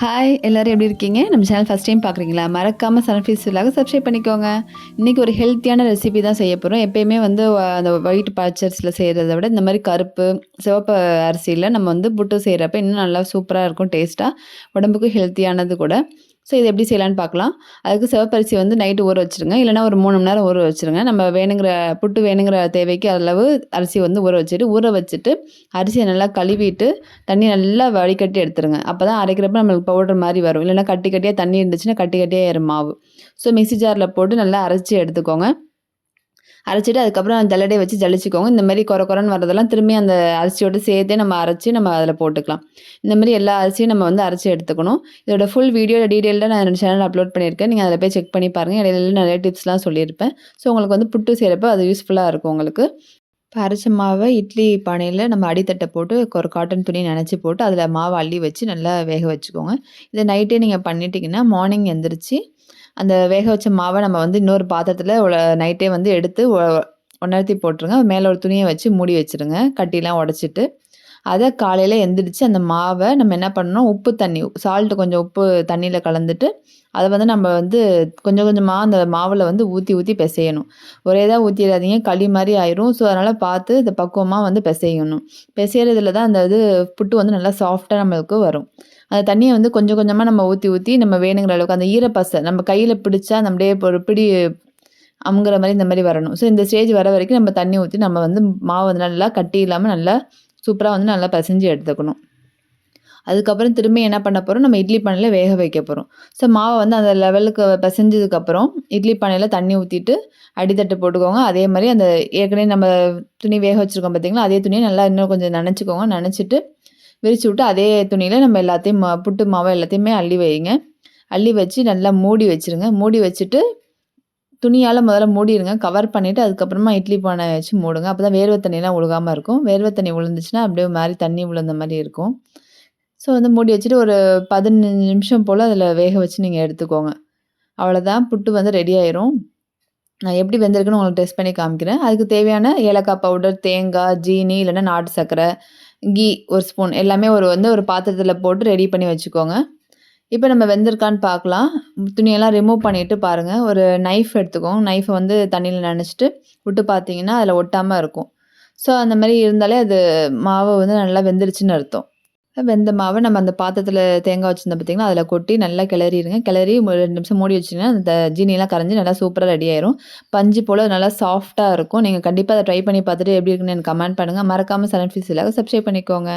Hi எல்லாரும் எப்படி இருக்கீங்க? நம்ம சேனல் ஃபர்ஸ்ட் டைம் பார்க்குறீங்களா? மறக்காம சன் ஃபீஸ்ட்லாக சப்ஸ்கிரைப் பண்ணிக்கோங்க. இன்றைக்கி ஒரு ஹெல்த்தியான ரெசிபி தான் செய்ய போகிறோம். எப்பயுமே வந்து அந்த ஒயிட் பச்சரிசியில் செய்கிறத விட இந்த மாதிரி கருப்பு, சிவப்பு அரிசியில் நம்ம வந்து புட்டு செய்கிறப்ப இன்னும் நல்லா சூப்பராக இருக்கும் டேஸ்ட்டாக. உடம்புக்கும் ஹெல்த்தியானது கூட. ஸோ இது எப்படி செய்யலான்னு பார்க்கலாம். அதுக்கு சிவப்பரிசி வந்து நைட்டு ஊற வச்சுருங்க. இல்லைனா ஒரு 3 மணி நேரம் ஊற வச்சுருங்க. நம்ம வேணுங்கிற புட்டு வேணுங்கிற தேவைக்கு அளவு அரிசி வந்து ஊற வச்சுட்டு அரிசியை நல்லா கழுவிட்டு தண்ணி நல்லா வடிகட்டி எடுத்துருங்க. அப்போ தான் அரைக்கிறப்ப நம்மளுக்கு பவுடர் மாதிரி வரும். இல்லைனா கட்டி கட்டியாக தண்ணி இருந்துச்சுன்னா கட்டி கட்டியாக ஏறும் மாவு. ஸோ மிக்ஸி ஜாரில் போட்டு நல்லா அரைச்சி எடுத்துக்கோங்க. அரைச்சிட்டு அதுக்கப்புறம் ஜல்லடையை வச்சு ஜலிச்சுக்கோங்க. இந்த மாதிரி கொர கொரன்னு வரதெல்லாம் திரும்பி அந்த அரிசியோடு சேர்த்தே நம்ம அரைச்சி நம்ம அதில் போட்டுக்கலாம். இந்த மாதிரி எல்லா அரிசியும் நம்ம வந்து அரைச்சி எடுத்துக்கணும். இதோட ஃபுல் வீடியோ டீட்டெயில்டாக நான் என்னோட சேனலில் அப்லோட் பண்ணியிருக்கேன். நீங்கள் அதில் போய் செக் பண்ணி பாருங்கள். இடையில நிறைய டிப்ஸ்லாம் சொல்லியிருப்பேன். ஸோ உங்களுக்கு வந்து புட்டு செய்கிறப்ப அது யூஸ்ஃபுல்லாக இருக்கும் உங்களுக்கு. இப்போ அரைச்ச மாவை இட்லி பானையில் நம்ம அடித்தட்டை போட்டு ஒரு காட்டன் துணி நனைச்சி போட்டு அதில் மாவை அள்ளி வச்சு நல்லா வேக வச்சுக்கோங்க. இதை நைட்டே நீங்கள் பண்ணிட்டீங்கன்னா மார்னிங் எந்திரிச்சு அந்த வேக வச்ச மாவை நம்ம வந்து இன்னொரு பாத்திரத்தில் நைட்டே வந்து எடுத்து ஒன்னரத்தி போட்டுருங்க. மேலே ஒரு துணியை வச்சு மூடி வச்சுருங்க. கட்டிலாம் உடச்சிட்டு அதை காலையில் எந்திரிச்சு அந்த மாவை நம்ம என்ன பண்ணணும், உப்பு தண்ணி சால்ட்டு கொஞ்சம் உப்பு தண்ணியில் கலந்துட்டு அதை வந்து நம்ம வந்து கொஞ்சம் கொஞ்சமாக அந்த மாவில் வந்து ஊற்றி ஊற்றி பிசையணும். ஒரே தான் ஊற்றிடாதீங்க, களி மாதிரி ஆயிரும். ஸோ அதனால் பார்த்து இதை பக்குவமாக வந்து பிசையணும். பிசையிறதுல தான் அந்த இது புட்டு வந்து நல்லா சாஃப்டாக நம்மளுக்கு வரும். அந்த தண்ணியை வந்து கொஞ்சம் கொஞ்சமாக நம்ம ஊற்றி ஊற்றி நம்ம வேணுங்கிற அளவுக்கு அந்த ஈரப்பசை நம்ம கையில் பிடிச்சா நம்மளே ஒரு பிடி அமுங்குற மாதிரி இந்த மாதிரி வரணும். ஸோ இந்த ஸ்டேஜ் வர வரைக்கும் நம்ம தண்ணி ஊற்றி நம்ம வந்து மாவு வந்து நல்லா கட்டி இல்லாமல் நல்லா சூப்பராக வந்து நல்லா பிசைஞ்சு எடுத்துக்கணும். அதுக்கப்புறம் திரும்பி என்ன பண்ண போகிறோம், நம்ம இட்லி பானையில் வேக வைக்க போகிறோம். ஸோ மாவை வந்து அந்த லெவலுக்கு பிசைஞ்சதுக்கப்புறம் இட்லி பானையில் தண்ணி ஊற்றிட்டு அடித்தட்டு போட்டுக்கோங்க. அதே மாதிரி அந்த ஏற்கனவே நம்ம துணி வேக வச்சுருக்கோம் பார்த்தீங்களா, அதே துணியை நல்லா இன்னும் கொஞ்சம் நனைச்சிக்கோங்க. நனைச்சிட்டு விரிச்சு விட்டு அதே துணியில் நம்ம எல்லாத்தையும் புட்டு மாவை எல்லாத்தையுமே அள்ளி வைங்க. அள்ளி வச்சு நல்லா மூடி வச்சுருங்க. மூடி வச்சுட்டு துணியால் முதல்ல மூடிடுங்க. கவர் பண்ணிவிட்டு அதுக்கப்புறமா இட்லி பானை வச்சு மூடுங்க. அப்போ தான் வேர்வை தண்ணியெலாம் ஒழுகாமல் இருக்கும். வேர்வை தண்ணி விழுந்துச்சுன்னா அப்படியே மாதிரி தண்ணி விழுந்த மாதிரி இருக்கும். ஸோ வந்து மூடி வச்சுட்டு ஒரு 15 நிமிஷம் போல் அதில் வேக வச்சு நீங்கள் எடுத்துக்கோங்க. அவ்வளோதான், புட்டு வந்து ரெடி ஆயிரும். நான் எப்படி வெந்திருக்குன்னு உங்களுக்கு டெஸ்ட் பண்ணி காமிக்கிறேன். அதுக்கு தேவையான ஏலக்காய் பவுடர், தேங்காய், ஜீனி இல்லைன்னா நாட்டு சர்க்கரை, கீ 1 ஸ்பூன் எல்லாமே ஒரு பாத்திரத்தில் போட்டு ரெடி பண்ணி வச்சுக்கோங்க. இப்போ நம்ம வெந்திருக்கான்னு பார்க்கலாம். துணியெல்லாம் ரிமூவ் பண்ணிவிட்டு பாருங்கள். ஒரு நைஃப் எடுத்துக்கோங்க. நைஃபை வந்து தண்ணியில் நனைச்சிட்டு விட்டு பார்த்தீங்கன்னா அதில் ஒட்டாமல் இருக்கும். ஸோ அந்த மாதிரி இருந்தாலே அது மாவு வந்து நல்லா வெந்துருச்சுன்னு அர்த்தம். வெந்த மாவை நம்ம அந்த பாத்திரத்தில் தேங்காய் வச்சுருந்தோம் பார்த்தீங்கன்னா அதில் கொட்டி நல்லா கிளறிடுங்க. கிளறி ஒரு 2 நிமிஷம் மூடி வச்சிங்கன்னா அந்த ஜீனியெல்லாம் கரைஞ்சி நல்லா சூப்பராக ரெடி ஆயிரும். பஞ்சு போல் நல்லா சாஃப்ட்டாக இருக்கும். நீங்கள் கண்டிப்பாக அதை ட்ரை பண்ணி பார்த்துட்டு எப்படி இருக்குன்னு எனக்கு கமெண்ட் பண்ணுங்கள். மறக்காமல் சன் ஃபீஸ்ட்லாக சப்ஸ்கிரைப் பண்ணிக்கோங்க.